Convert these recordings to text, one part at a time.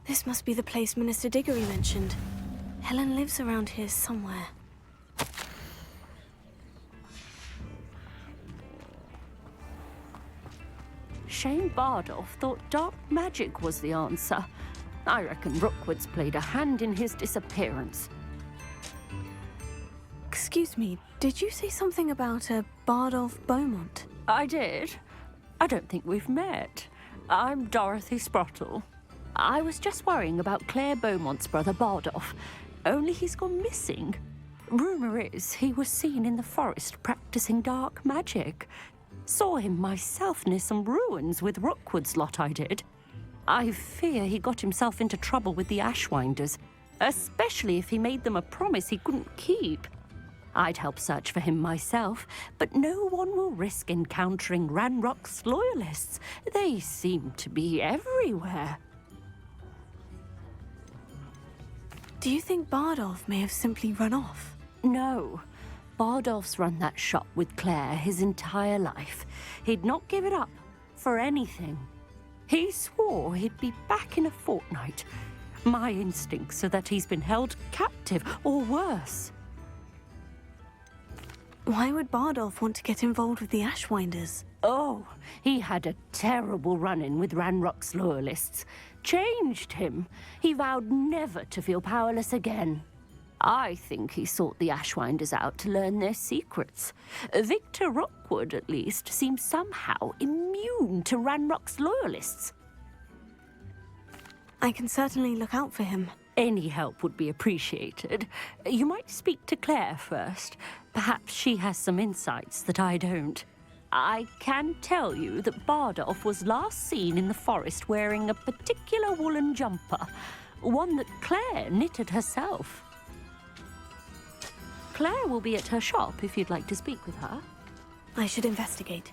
This must be the place Minister Diggory mentioned. Helen lives around here somewhere. Shane Bardolph thought dark magic was the answer. I reckon Rookwood's played a hand in his disappearance. Excuse me, did you say something about a Bardolph Beaumont? I did. I don't think we've met. I'm Dorothy Sprottle. I was just worrying about Claire Beaumont's brother Bardolph, only he's gone missing. Rumour is he was seen in the forest practicing dark magic. Saw him myself near some ruins with Rookwood's lot I did. I fear he got himself into trouble with the Ashwinders, especially if he made them a promise he couldn't keep. I'd help search for him myself, but no one will risk encountering Ranrock's loyalists. They seem to be everywhere. Do you think Bardolph may have simply run off? No. Bardolph's run that shop with Claire his entire life. He'd not give it up for anything. He swore he'd be back in a fortnight. My instincts are that he's been held captive, or worse. Why would Bardolph want to get involved with the Ashwinders? Oh, he had a terrible run-in with Ranrock's loyalists. Changed him. He vowed never to feel powerless again. I think he sought the Ashwinders out to learn their secrets. Victor Rookwood, at least, seems somehow immune to Ranrock's loyalists. I can certainly look out for him. Any help would be appreciated. You might speak to Claire first. Perhaps she has some insights that I don't. I can tell you that Bardolph was last seen in the forest wearing a particular woolen jumper, one that Claire knitted herself. Claire will be at her shop if you'd like to speak with her. I should investigate.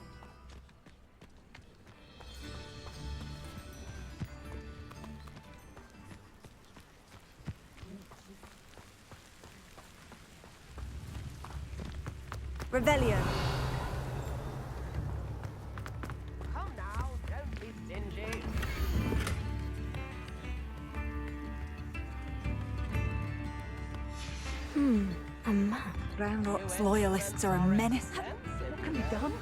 Revelio. Come now, don't be stingy. A map. Ranrock's loyalists are a menace. What can be done?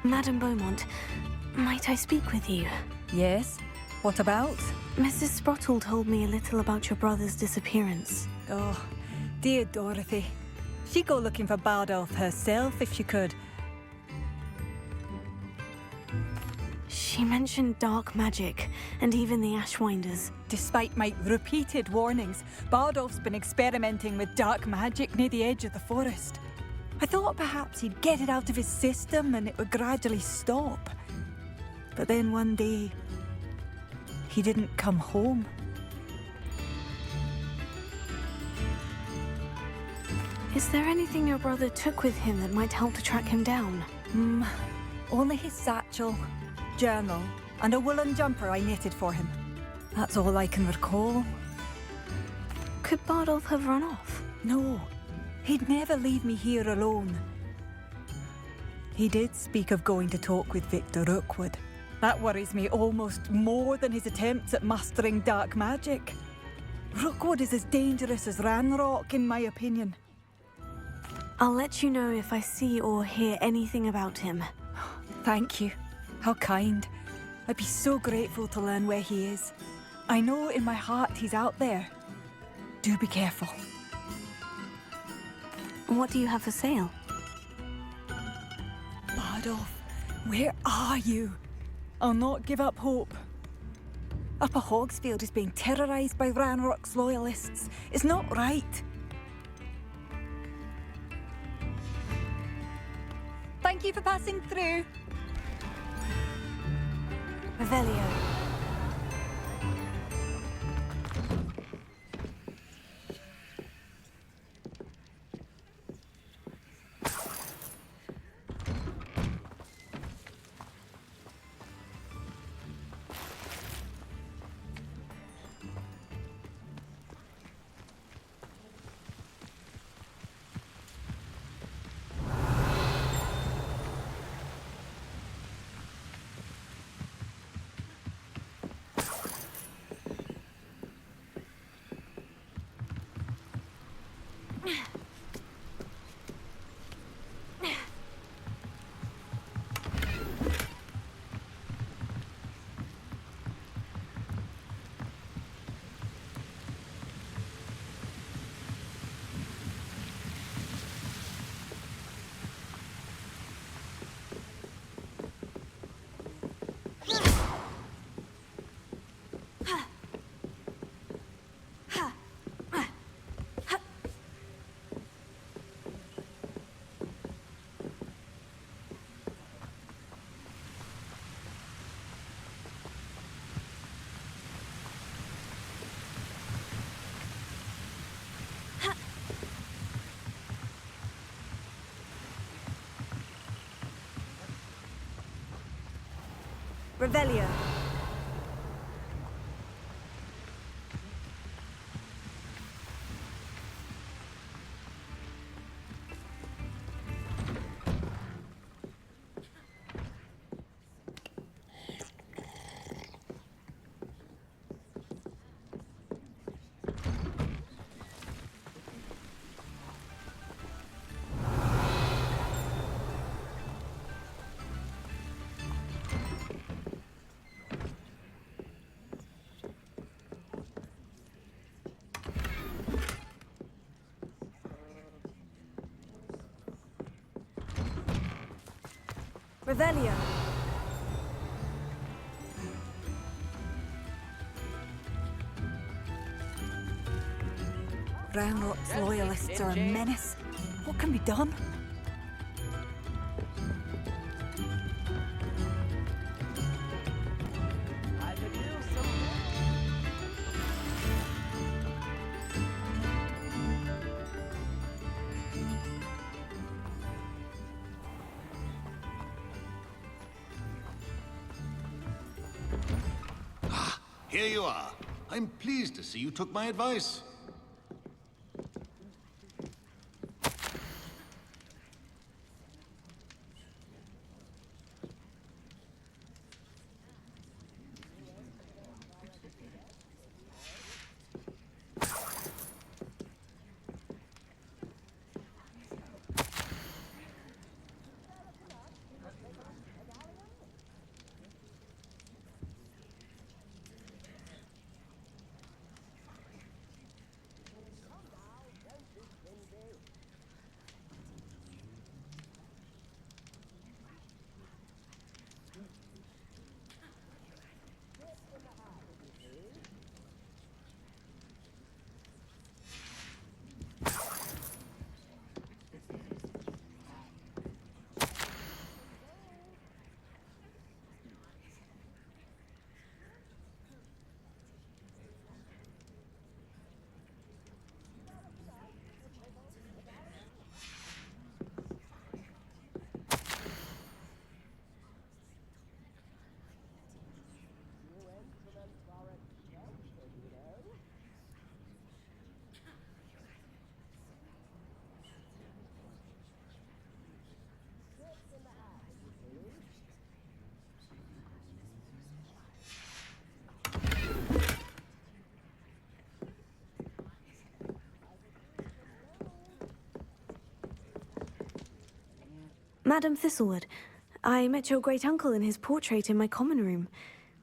Madame Beaumont, might I speak with you? Yes? What about? Mrs. Sprottle told me a little about your brother's disappearance. Oh, dear Dorothy. She'd go looking for Bardolph herself if she could. She mentioned dark magic, and even the Ashwinders. Despite my repeated warnings, Bardolph's been experimenting with dark magic near the edge of the forest. I thought perhaps he'd get it out of his system and it would gradually stop. But then one day, he didn't come home. Is there anything your brother took with him that might help to track him down? Only his satchel, journal, and a woolen jumper I knitted for him. That's all I can recall. Could Bardolph have run off? No, he'd never leave me here alone. He did speak of going to talk with Victor Rookwood. That worries me almost more than his attempts at mastering dark magic. Rookwood is as dangerous as Ranrock, in my opinion. I'll let you know if I see or hear anything about him. Thank you. How kind. I'd be so grateful to learn where he is. I know in my heart he's out there. Do be careful. What do you have for sale? Bardolph, where are you? I'll not give up hope. Upper Hogsfield is being terrorised by Ranrock's loyalists. It's not right. Thank you for passing through. Revelio. Revelio. Revelio. Roundrock's loyalists are a menace. What can be done? I could use some. Here you are. I'm pleased to see you took my advice. Madam Thistlewood, I met your great-uncle in his portrait in my common room.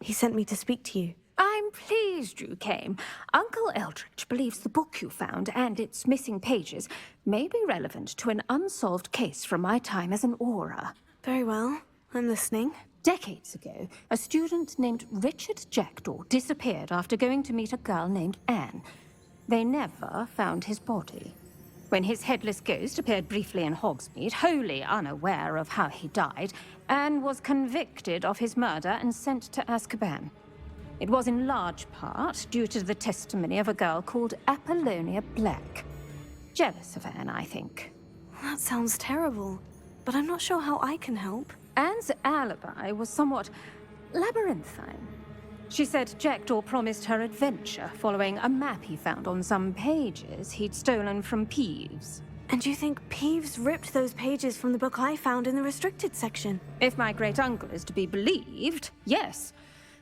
He sent me to speak to you. I'm pleased you came. Uncle Eldridge believes the book you found and its missing pages may be relevant to an unsolved case from my time as an aura. Very well. I'm listening. Decades ago, a student named Richard Jackdaw disappeared after going to meet a girl named Anne. They never found his body. When his headless ghost appeared briefly in Hogsmeade, wholly unaware of how he died, Anne was convicted of his murder and sent to Azkaban. It was in large part due to the testimony of a girl called Apollonia Black. Jealous of Anne, I think. That sounds terrible, but I'm not sure how I can help. Anne's alibi was somewhat labyrinthine. She said Jackdaw promised her adventure following a map he found on some pages he'd stolen from Peeves. And you think Peeves ripped those pages from the book I found in the restricted section? If my great-uncle is to be believed, yes.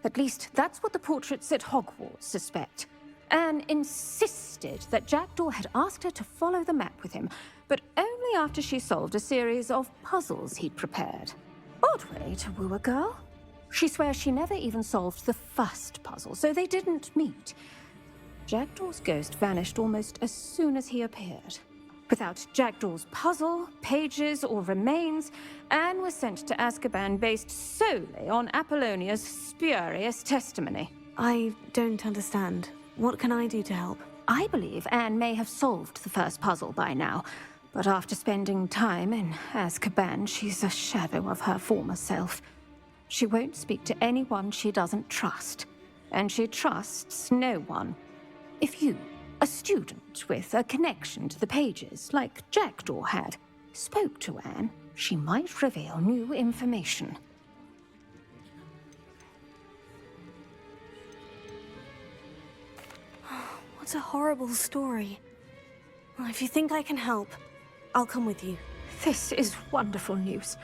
At least that's what the portraits at Hogwarts suspect. Anne insisted that Jackdaw had asked her to follow the map with him, but only after she solved a series of puzzles he'd prepared. Odd way to woo a girl. She swears she never even solved the first puzzle, so they didn't meet. Jackdaw's ghost vanished almost as soon as he appeared. Without Jackdaw's puzzle, pages, or remains, Anne was sent to Azkaban based solely on Apollonia's spurious testimony. I don't understand. What can I do to help? I believe Anne may have solved the first puzzle by now, but after spending time in Azkaban, she's a shadow of her former self. She won't speak to anyone she doesn't trust, and she trusts no one. If you, a student with a connection to the pages, like Jackdaw had, spoke to Anne, she might reveal new information. What a horrible story. Well, if you think I can help, I'll come with you. This is wonderful news.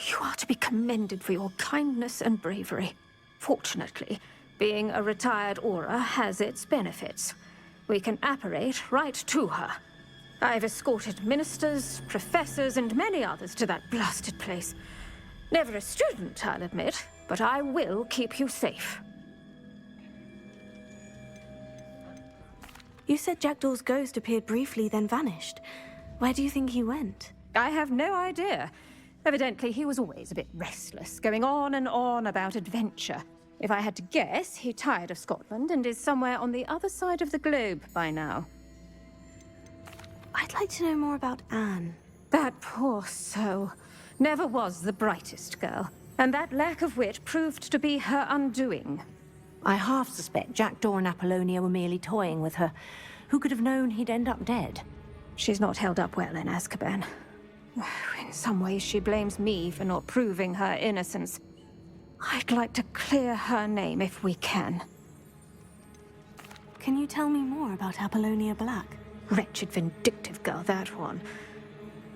You are to be commended for your kindness and bravery. Fortunately, being a retired Auror has its benefits. We can apparate right to her. I've escorted ministers, professors, and many others to that blasted place. Never a student, I'll admit, but I will keep you safe. You said Jackdaw's ghost appeared briefly, then vanished. Where do you think he went? I have no idea. Evidently, he was always a bit restless, going on and on about adventure. If I had to guess, he tired of Scotland and is somewhere on the other side of the globe by now. I'd like to know more about Anne. That poor soul. Never was the brightest girl, and that lack of wit proved to be her undoing. I half suspect Jackdaw and Apollonia were merely toying with her. Who could have known he'd end up dead? She's not held up well in Azkaban. In some ways, she blames me for not proving her innocence. I'd like to clear her name if we can. Can you tell me more about Apollonia Black? Wretched, vindictive girl, that one.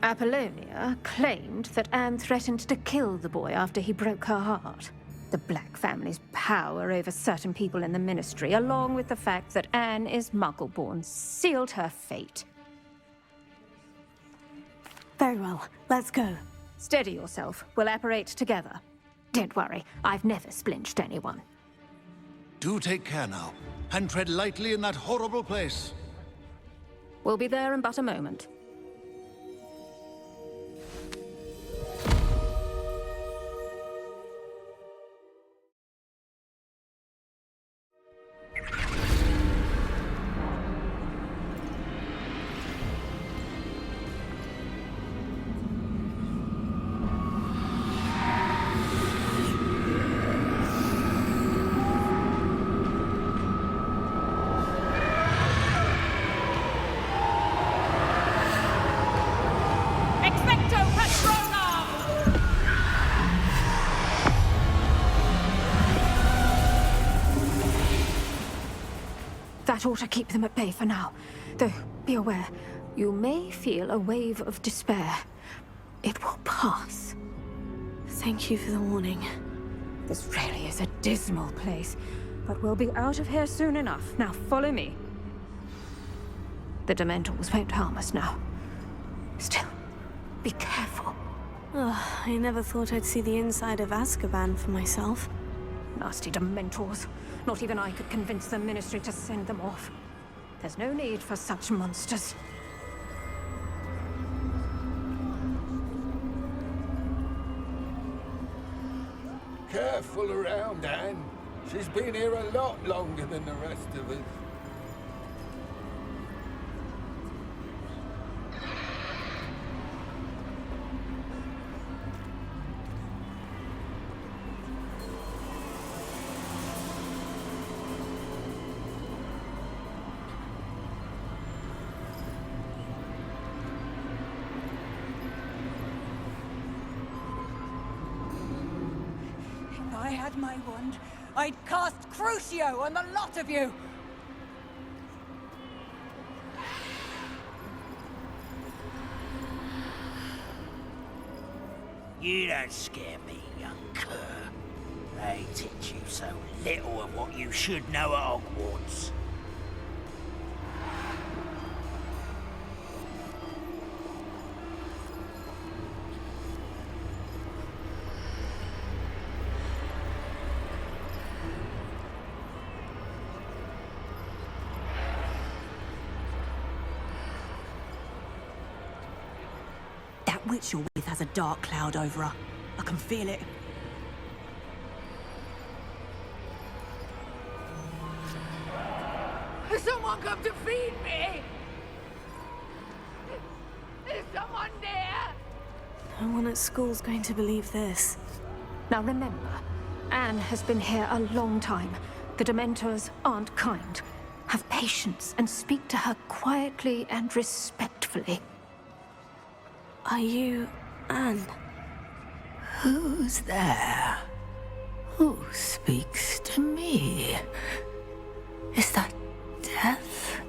Apollonia claimed that Anne threatened to kill the boy after he broke her heart. The Black family's power over certain people in the Ministry, along with the fact that Anne is Muggle-born, sealed her fate. Very well, let's go. Steady yourself. We'll apparate together. Don't worry, I've never splinched anyone. Do take care now, and tread lightly in that horrible place. We'll be there in but a moment. That ought to keep them at bay for now. Though, be aware, you may feel a wave of despair. It will pass. Thank you for the warning. This really is a dismal place, but we'll be out of here soon enough. Now follow me. The Dementors won't harm us now. Still, be careful. Oh, I never thought I'd see the inside of Azkaban for myself. Nasty Dementors. Not even I could convince the Ministry to send them off. There's no need for such monsters. Careful around, Anne. She's been here a lot longer than the rest of us. If I had my wand, I'd cast Crucio on the lot of you! You don't scare me, young cur. They teach you so little of what you should know at Hogwarts. That witch you're with has a dark cloud over her. I can feel it. Someone come to feed me! Is someone there? No one at school's going to believe this. Now remember, Anne has been here a long time. The Dementors aren't kind. Have patience and speak to her quietly and respectfully. Are you Anne? Who's there? Who speaks to me? Is that death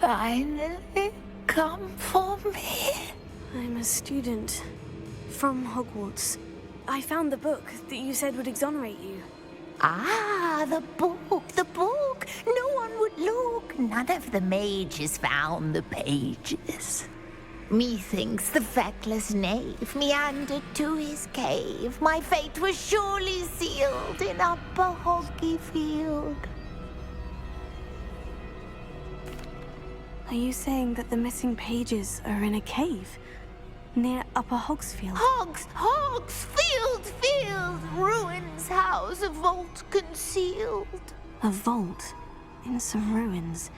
finally come for me? I'm a student from Hogwarts. I found the book that you said would exonerate you. Ah, the book, the book. No one would look. None of the mages found the pages. Methinks the feckless knave meandered to his cave. My fate was surely sealed in Upper Hoggyfield. Are you saying that the missing pages are in a cave near Upper Hogsfield? Field, ruins house, a vault concealed. A vault in some ruins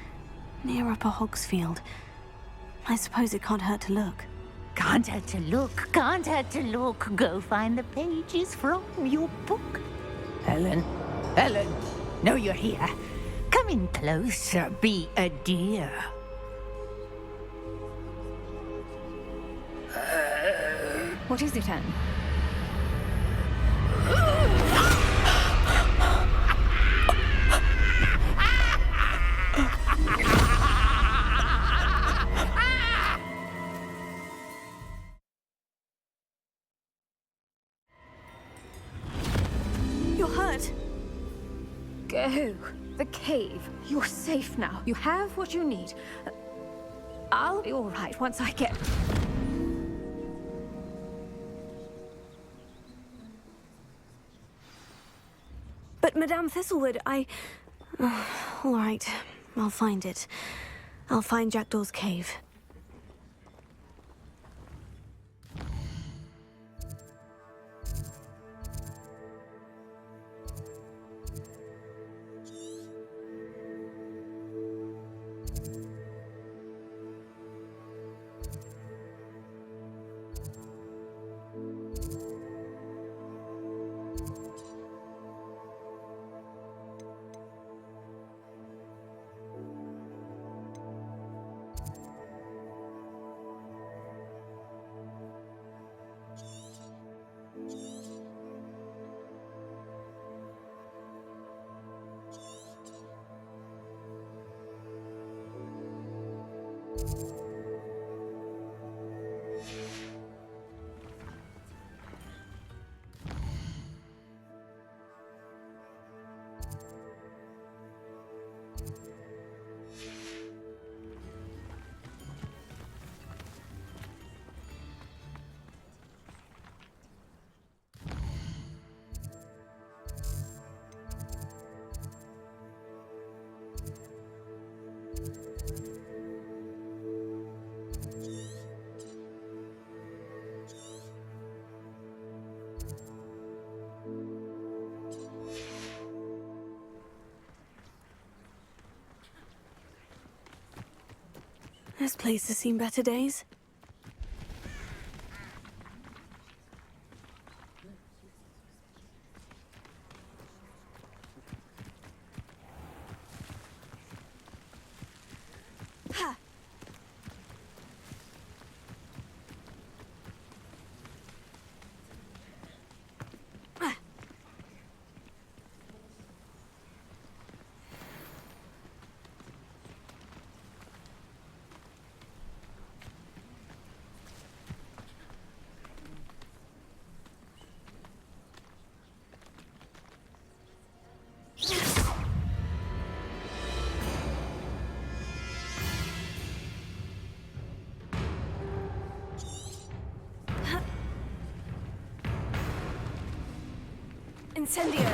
near Upper Hogsfield. I suppose it can't hurt to look. Can't hurt to look, can't hurt to look. Go find the pages from your book. Helen, know you're here. Come in closer, be a dear. What is it, Anne? You're hurt. Go. The cave. You're safe now. You have what you need. I'll be all right once I get... But Madame Thistlewood, all right, I'll find it. I'll find Jackdaw's cave. This place has seen better days. Incendio!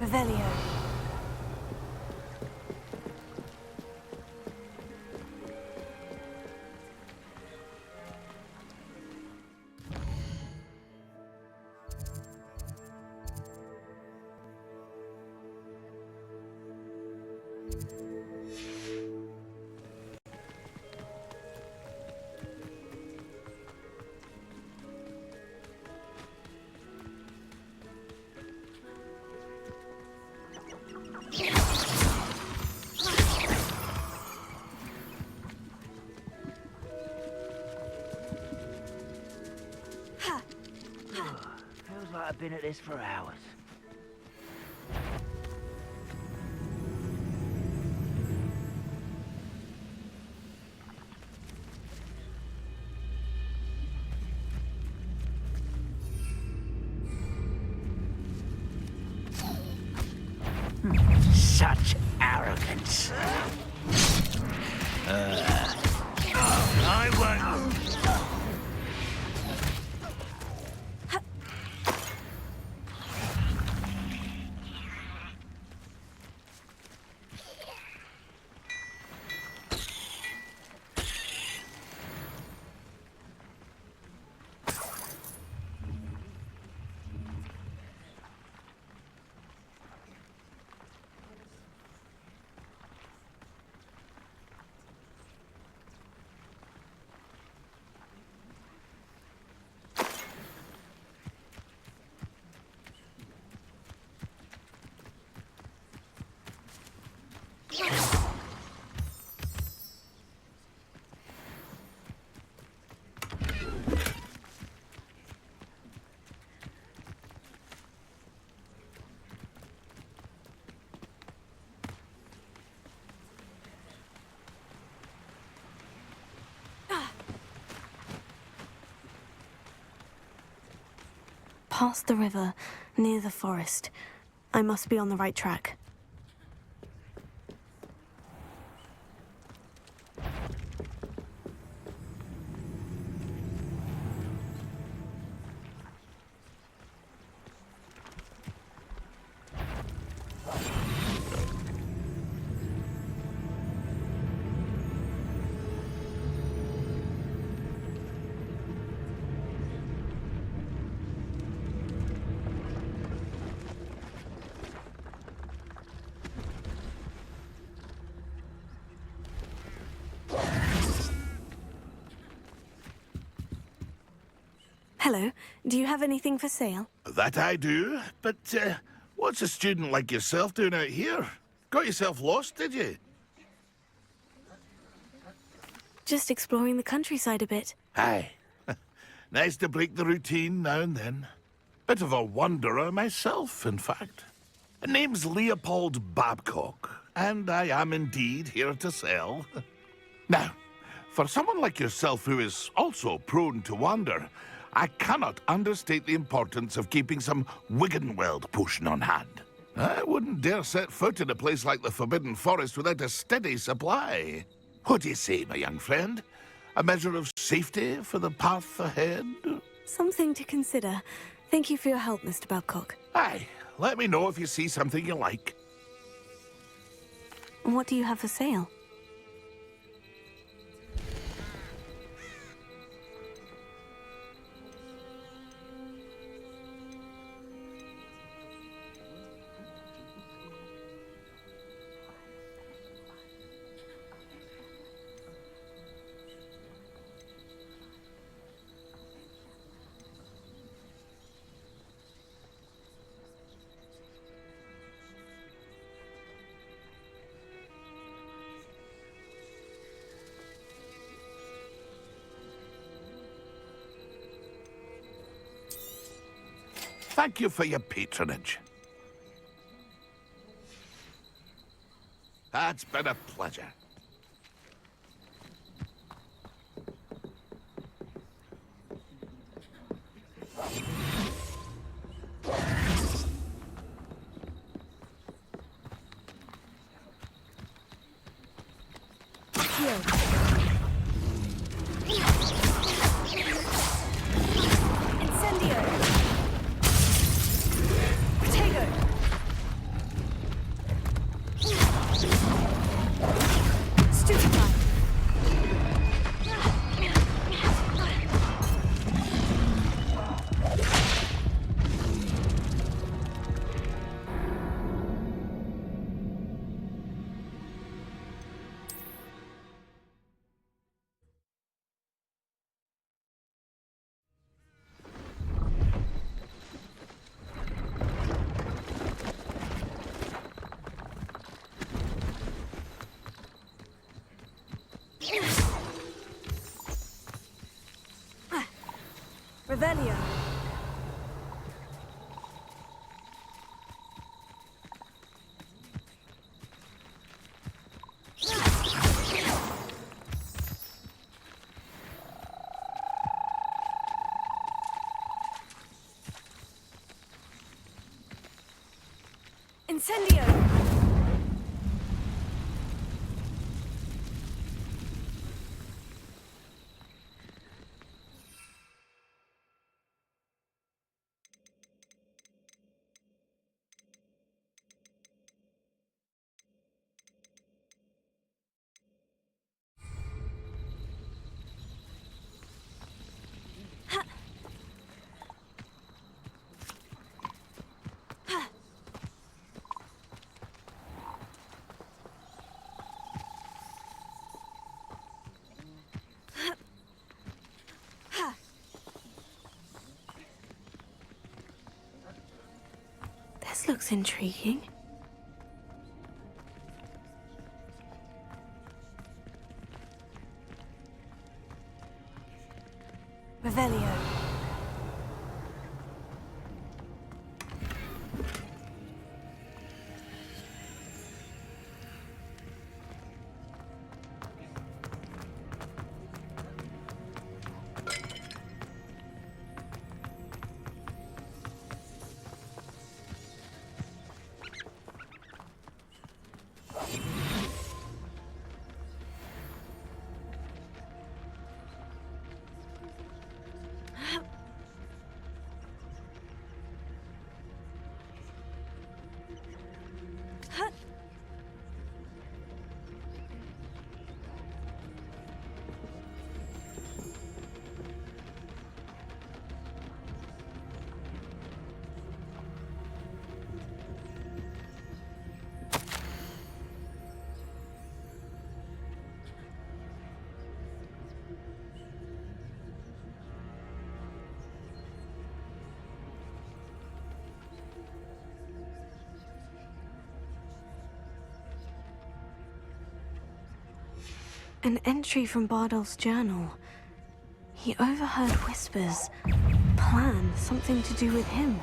Revelio. Feels like I've been at this for hours. Such arrogance. I won't. Past the river, near the forest. I must be on the right track. Hello, do you have anything for sale? That I do, but what's a student like yourself doing out here? Got yourself lost, did you? Just exploring the countryside a bit. Aye. Nice to break the routine now and then. Bit of a wanderer myself, in fact. Name's Leopold Babcock, and I am indeed here to sell. Now, for someone like yourself who is also prone to wander, I cannot understate the importance of keeping some Wiggenweld potion on hand. I wouldn't dare set foot in a place like the Forbidden Forest without a steady supply. What do you say, my young friend? A measure of safety for the path ahead? Something to consider. Thank you for your help, Mr. Babcock. Aye, let me know if you see something you like. What do you have for sale? Thank you for your patronage. It's been a pleasure. Revelio. Incendio! This looks intriguing. Revelio. An entry from Bardolph's journal. He overheard whispers. Plan, something to do with him.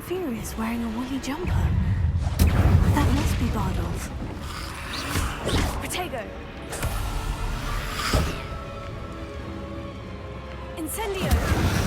Furious wearing a woolly jumper. That must be Bardolph. Protego! Incendio!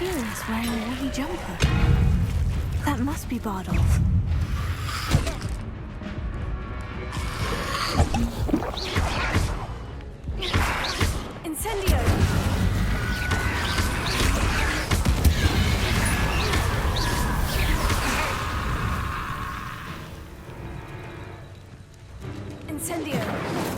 Curious wearing a woolly jumper. That must be Bardolph. Incendio! Incendio!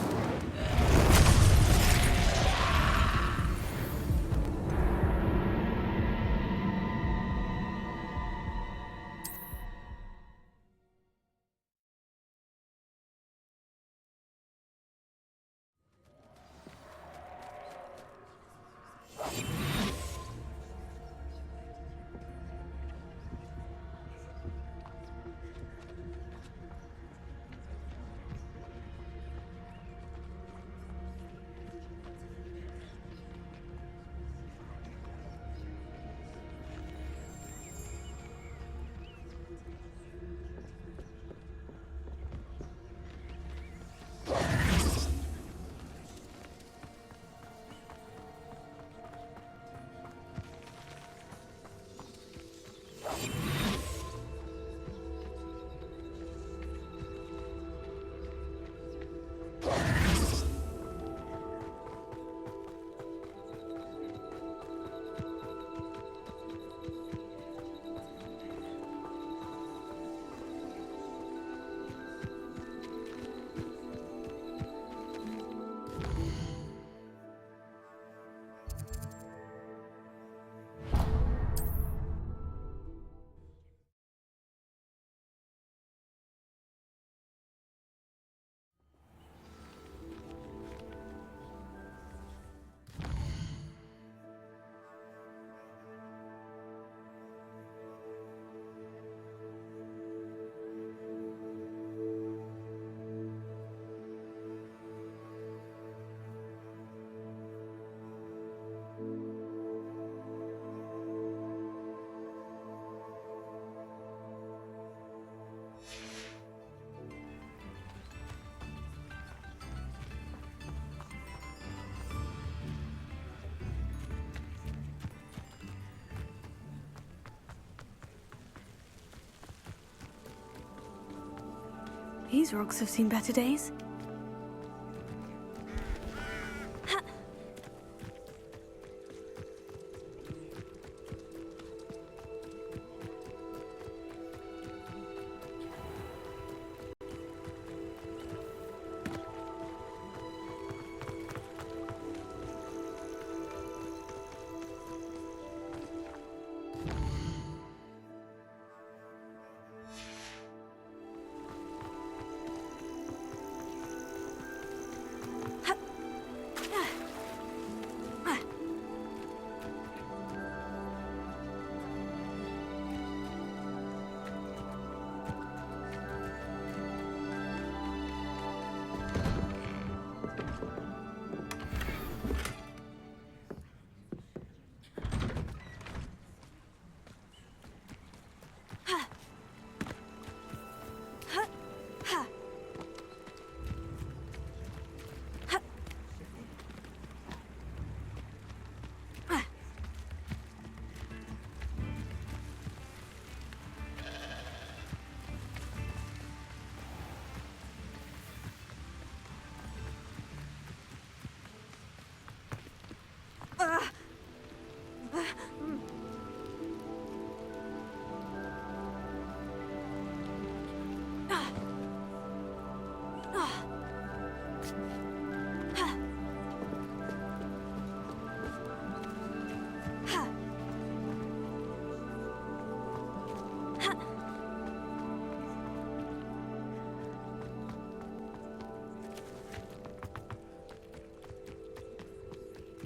These rocks have seen better days.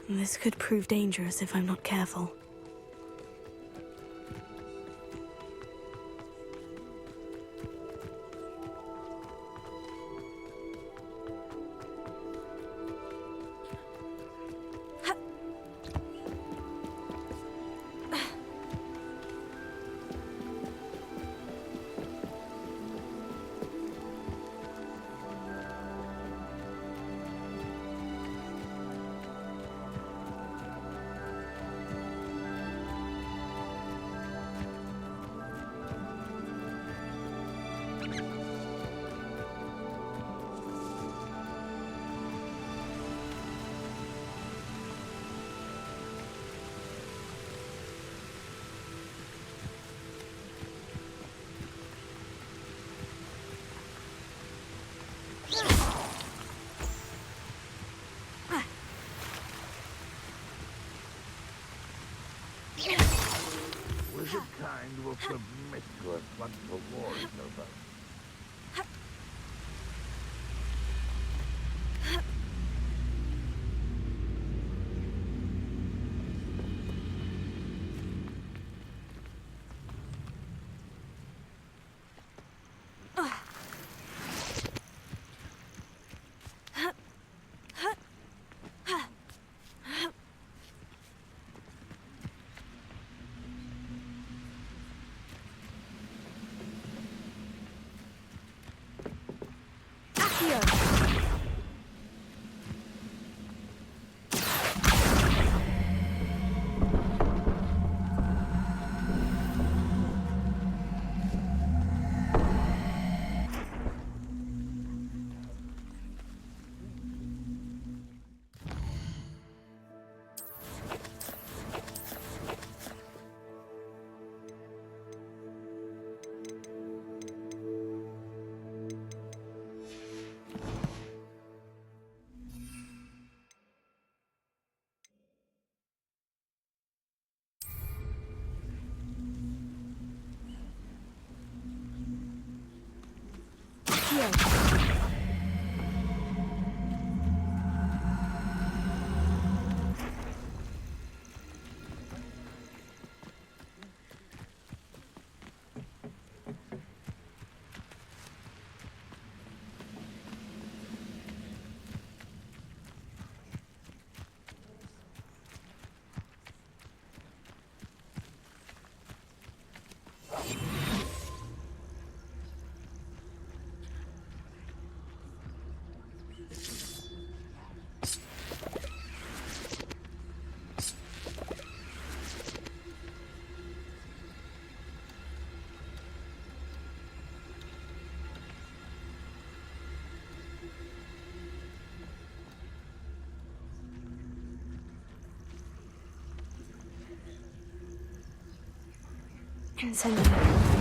This could prove dangerous if I'm not careful. kind were promiscuous once the war is over. Incendio.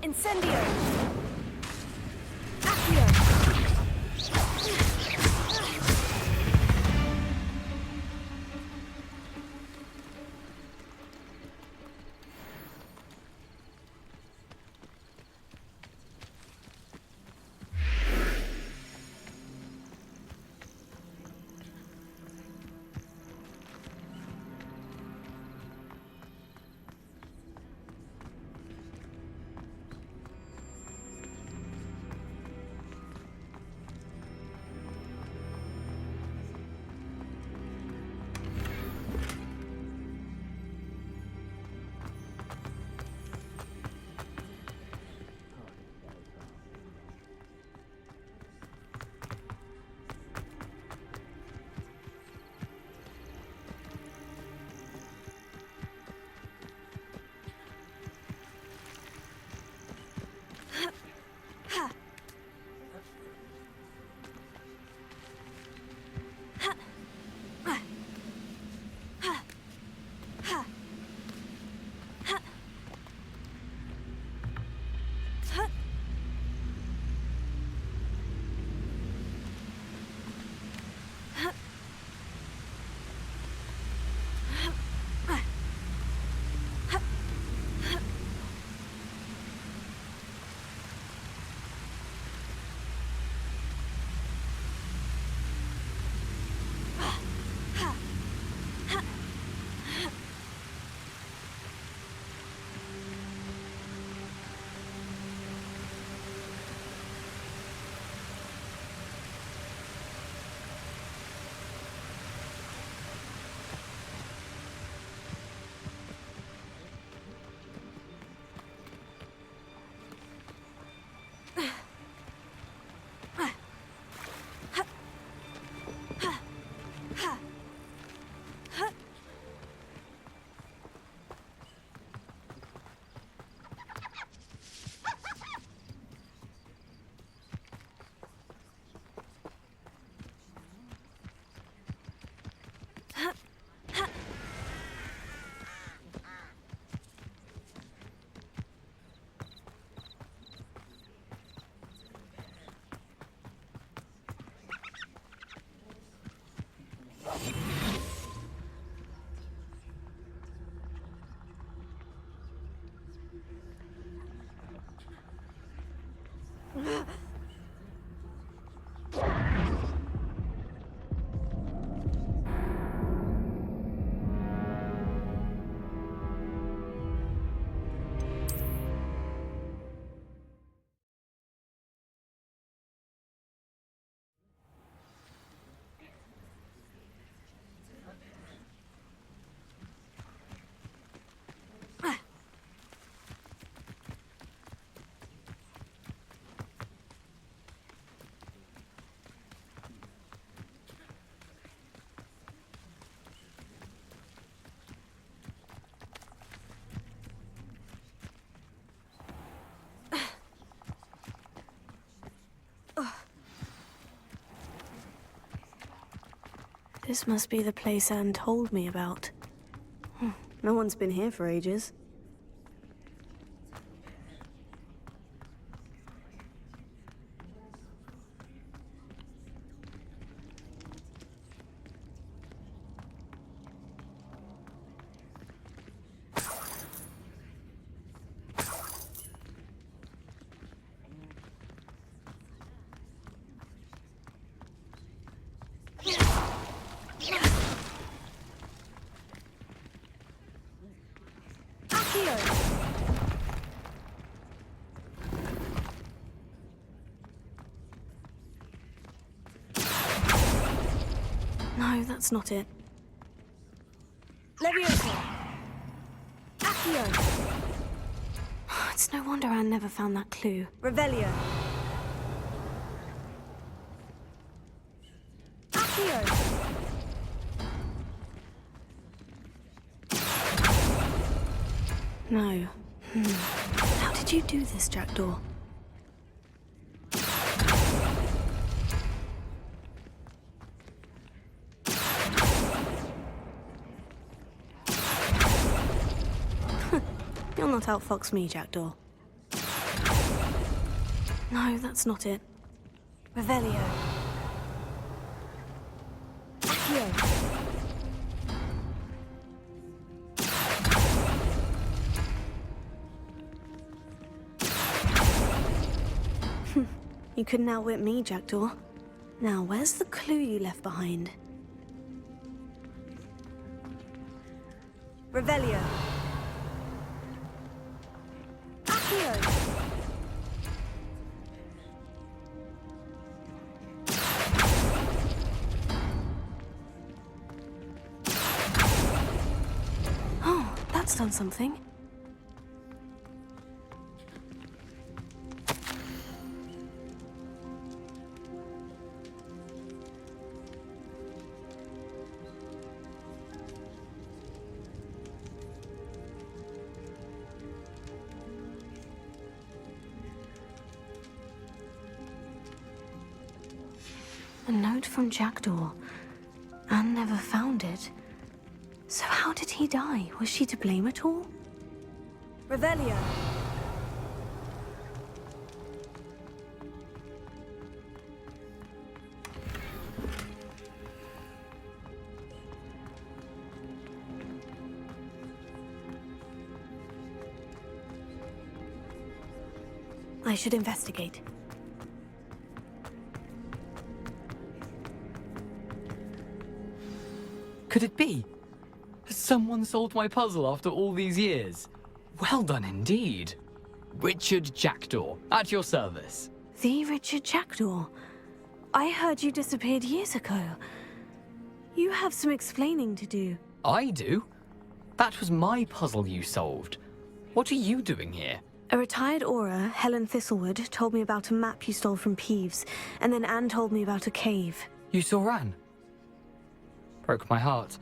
Incendio! Accio! This must be the place Anne told me about. No one's been here for ages. No, that's not it. Leviosa! Accio! It's no wonder Anne never found that clue. Revelio! Accio! No. How did you do this, Jackdaw? You'll not outfox me, Jackdaw. No, that's not it. Revelio. Accio. You couldn't outwit me, Jackdaw. Now, where's the clue you left behind? Revelio. Oh, that's done something. A note from Jackdaw. Anne never found it. So how did he die? Was she to blame at all? Revelio. I should investigate. Could it be? Has someone solved my puzzle after all these years? Well done indeed. Richard Jackdaw, at your service. The Richard Jackdaw? I heard you disappeared years ago. You have some explaining to do. I do? That was my puzzle you solved. What are you doing here? A retired Aura, Helen Thistlewood, told me about a map you stole from Peeves, and then Anne told me about a cave. You saw Anne? Broke my heart.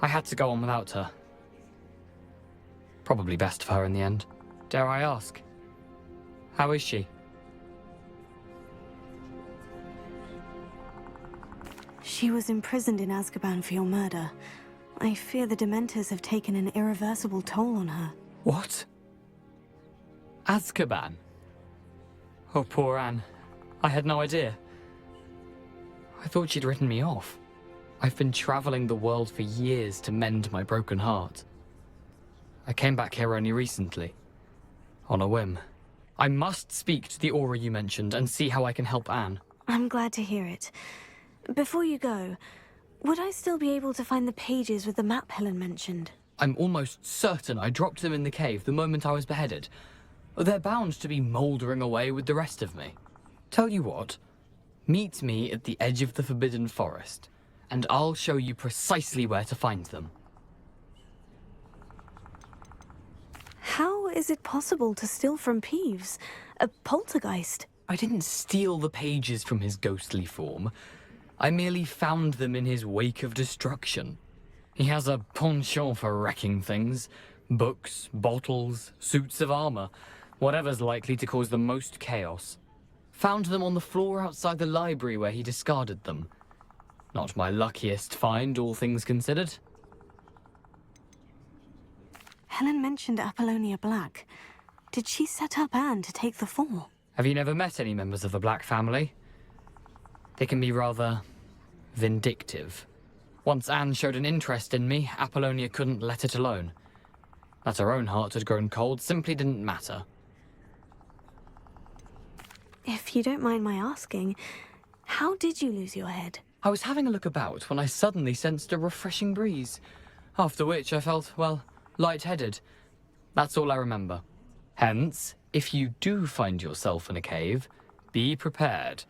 I had to go on without her. Probably best for her in the end. Dare I ask? How is she? She was imprisoned in Azkaban for your murder. I fear the Dementors have taken an irreversible toll on her. What? Azkaban? Oh, poor Anne. I had no idea. I thought she'd written me off. I've been traveling the world for years to mend my broken heart. I came back here only recently. On a whim. I must speak to the aura you mentioned and see how I can help Anne. I'm glad to hear it. Before you go, would I still be able to find the pages with the map Helen mentioned? I'm almost certain I dropped them in the cave the moment I was beheaded. They're bound to be mouldering away with the rest of me. Tell you what, meet me at the edge of the Forbidden Forest, and I'll show you precisely where to find them. How is it possible to steal from Peeves? A poltergeist? I didn't steal the pages from his ghostly form. I merely found them in his wake of destruction. He has a penchant for wrecking things. Books, bottles, suits of armor, whatever's likely to cause the most chaos. Found them on the floor outside the library where he discarded them. Not my luckiest find, all things considered. Helen mentioned Apollonia Black. Did she set up Anne to take the fall? Have you never met any members of the Black family? They can be rather vindictive. Once Anne showed an interest in me, Apollonia couldn't let it alone. That her own heart had grown cold simply didn't matter. If you don't mind my asking, how did you lose your head? I was having a look about when I suddenly sensed a refreshing breeze, after which I felt, well, lightheaded. That's all I remember. Hence, if you do find yourself in a cave, be prepared.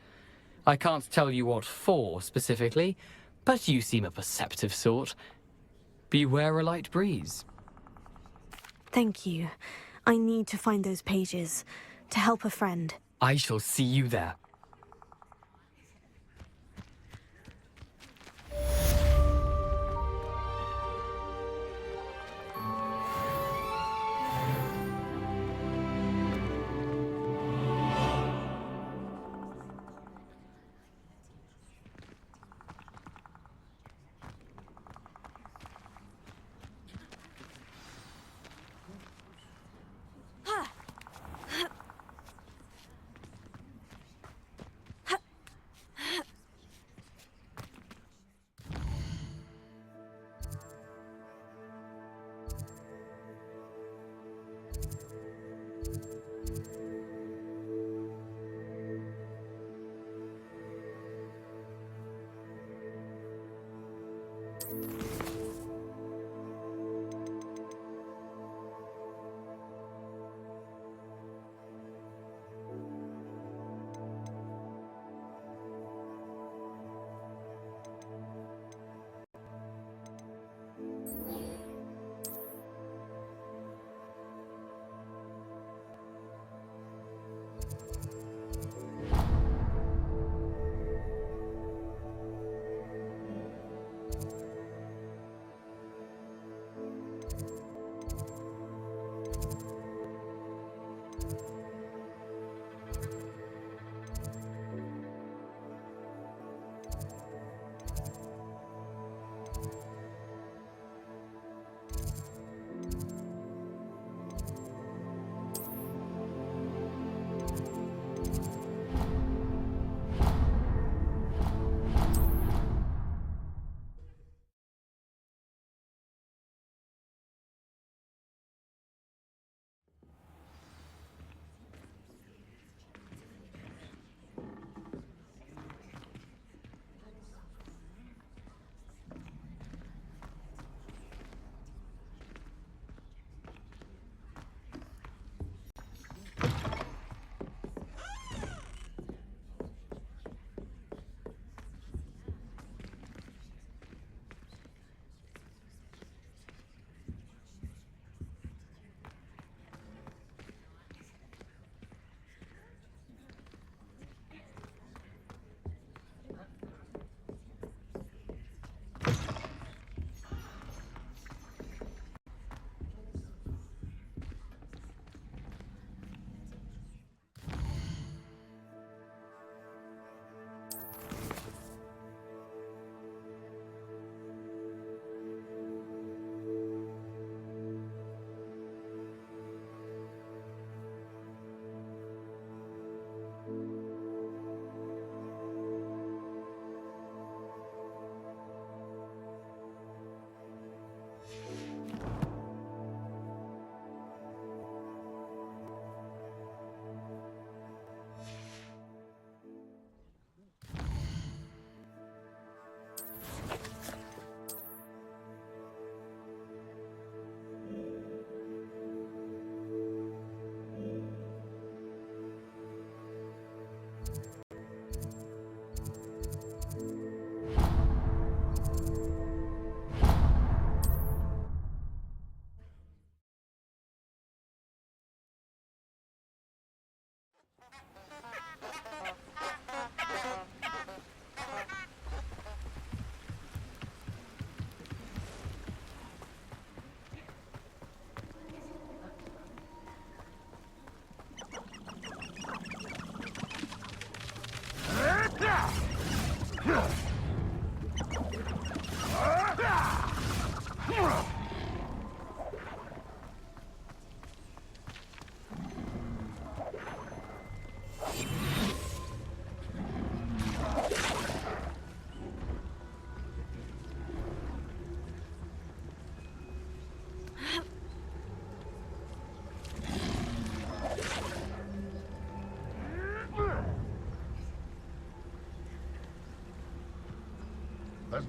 I can't tell you what for specifically, but you seem a perceptive sort. Beware a light breeze. Thank you. I need to find those pages to help a friend. I shall see you there.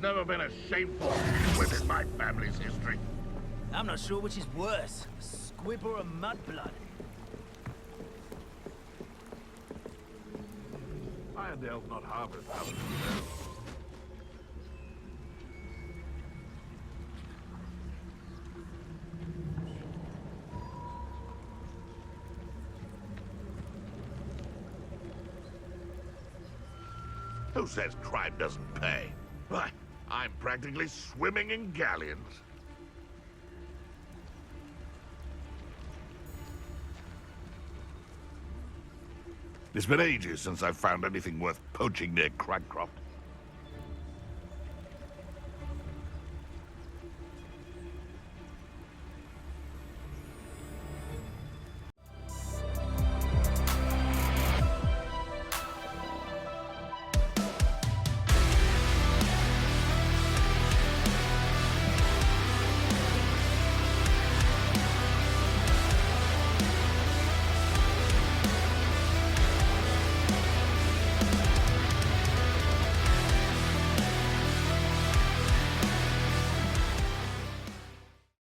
never been a shameful squib in my family's history. I'm not sure which is worse, a squib or a mudblood. Iredale's not harbored, Alan. Who says crime doesn't pay? Why, I'm practically swimming in galleons. It's been ages since I've found anything worth poaching near Cragcroft.